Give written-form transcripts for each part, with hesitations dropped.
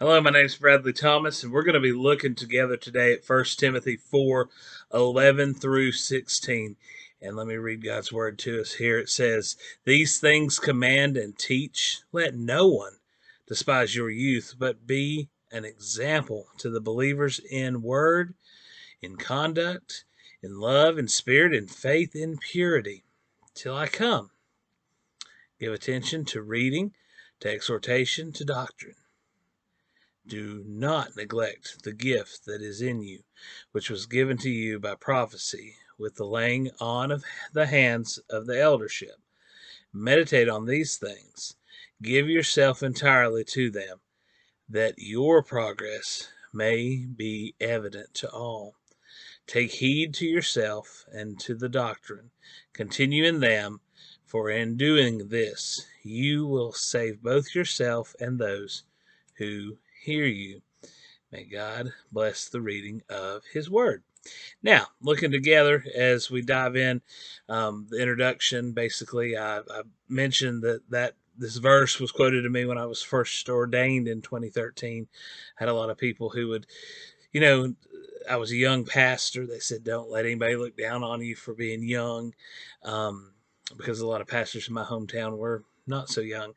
Hello, my name is Bradley Thomas, and we're going to be looking together today at 1 Timothy 4:11 through 16. And let me read God's word to us here. It says, "These things command and teach. Let no one despise your youth, but be an example to the believers in word, in conduct, in love, in spirit, in faith, in purity, till I come. Give attention to reading, to exhortation, to doctrine. Do not neglect the gift that is in you, which was given to you by prophecy, with the laying on of the hands of the eldership. Meditate on these things. Give yourself entirely to them, that your progress may be evident to all. Take heed to yourself and to the doctrine. Continue in them, for in doing this you will save both yourself and those who hear you. May God bless the reading of His Word. Now, looking together as we dive in, the introduction, basically, I mentioned that this verse was quoted to me when I was first ordained in 2013. I had a lot of people who would, you know, I was a young pastor. They said, "Don't let anybody look down on you for being young," um, because a lot of pastors in my hometown were not so young.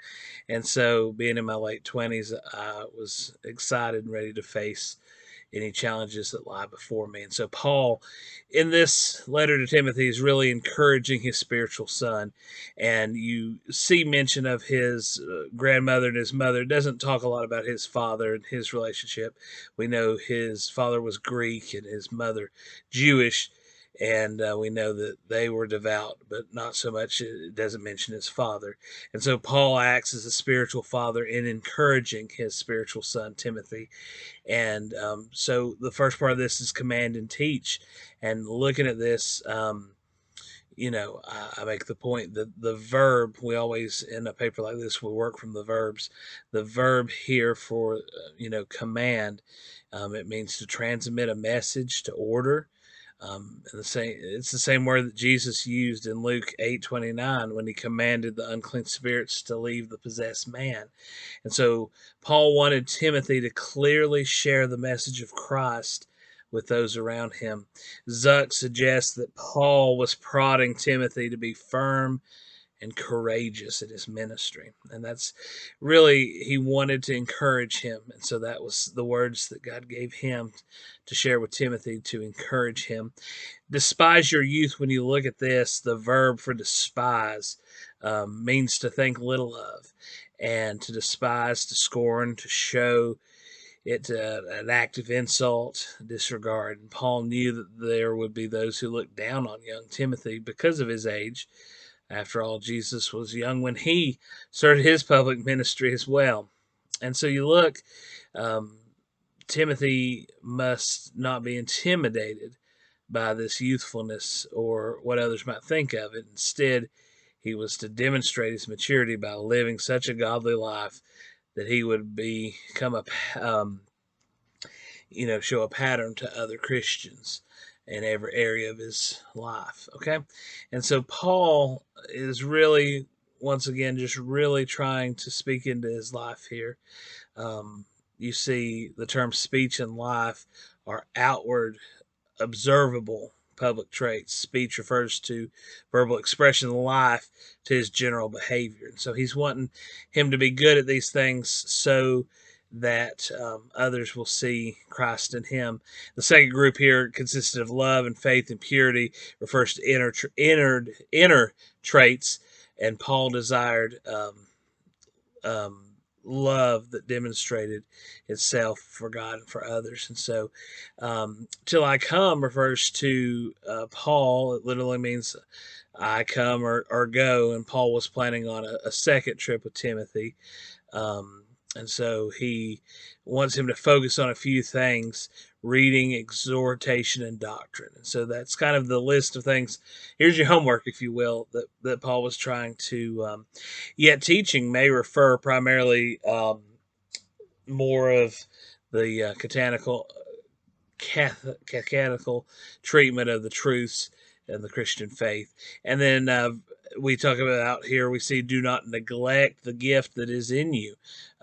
And so, being in my late 20s, I was excited and ready to face any challenges that lie before me. And so, Paul, in this letter to Timothy, is really encouraging his spiritual son. And you see mention of his grandmother and his mother. It doesn't talk a lot about his father and his relationship. We know his father was Greek and his mother Jewish. And we know that they were devout, but not so much. It doesn't mention his father. And so Paul acts as a spiritual father in encouraging his spiritual son, Timothy. And so the first part of this is command and teach. And looking at this, I make the point that the verb, we always, in a paper like this, we work from the verbs. The verb here for, command, it means to transmit a message, to order. It's the same word that Jesus used in Luke 8:29 when he commanded the unclean spirits to leave the possessed man. And so Paul wanted Timothy to clearly share the message of Christ with those around him. Zuck suggests that Paul was prodding Timothy to be firm and courageous in his ministry. And that's really, he wanted to encourage him. And so that was the words that God gave him to share with Timothy to encourage him. Despise your youth. When you look at this, the verb for despise means to think little of, and to despise, to scorn, to show it an act of insult, disregard. And Paul knew that there would be those who looked down on young Timothy because of his age. After all, Jesus was young when he started his public ministry as well. And so you look, um, Timothy must not be intimidated by this youthfulness or what others might think of it. Instead, he was to demonstrate his maturity by living such a godly life that he would become um, show a pattern to other Christians in every area of his life. Okay. And so Paul is really, once again, just really trying to speak into his life here. Um, you see, the term speech and life are outward, observable public traits. Speech refers to verbal expression, life to his general behavior. And so he's wanting him to be good at these things so that others will see Christ in him. The second group here consisted of love and faith and purity, refers to inner traits, and Paul desired um, love that demonstrated itself for God and for others. And so, till I come refers to Paul. It literally means I come or go. And Paul was planning on a second trip with Timothy. And so he wants him to focus on a few things: reading, exhortation, and doctrine. And so that's kind of the list of things. Here's your homework, if you will, that Paul was trying to. Yet teaching may refer primarily more of the catechetical treatment of the truths and the Christian faith. And then we talk about here, we see, do not neglect the gift that is in you,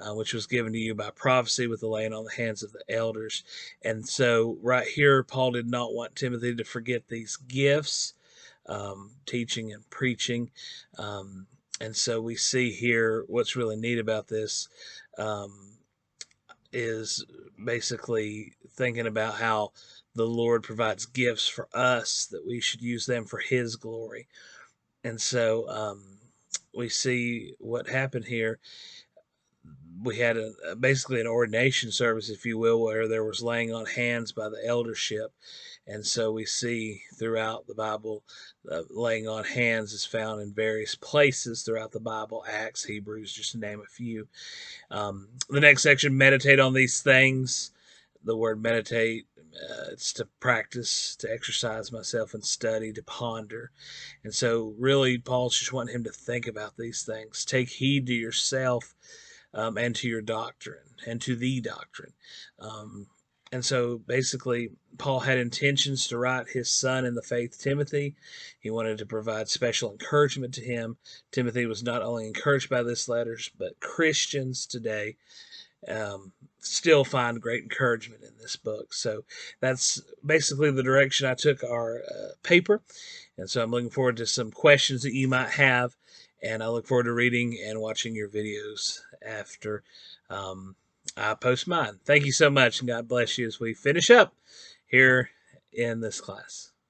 which was given to you by prophecy with the laying on the hands of the elders. And so, right here, Paul did not want Timothy to forget these gifts, teaching and preaching. And so, we see here what's really neat about this is basically thinking about how the Lord provides gifts for us, that we should use them for His glory. And so we see what happened here. We had basically an ordination service, if you will, where there was laying on hands by the eldership. And so we see throughout the Bible, laying on hands is found in various places throughout the Bible, Acts, Hebrews, just to name a few. The next section, meditate on these things. The word meditate, it's to practice, to exercise myself and study, to ponder. And so, really, Paul's just wanting him to think about these things. Take heed to yourself and to your doctrine and to the doctrine. And so, basically, Paul had intentions to write his son in the faith, Timothy. He wanted to provide special encouragement to him. Timothy was not only encouraged by this letters, but Christians today still find great encouragement in this book. So that's basically the direction I took our paper. And so I'm looking forward to some questions that you might have. And I look forward to reading and watching your videos after I post mine. Thank you so much, and God bless you as we finish up here in this class.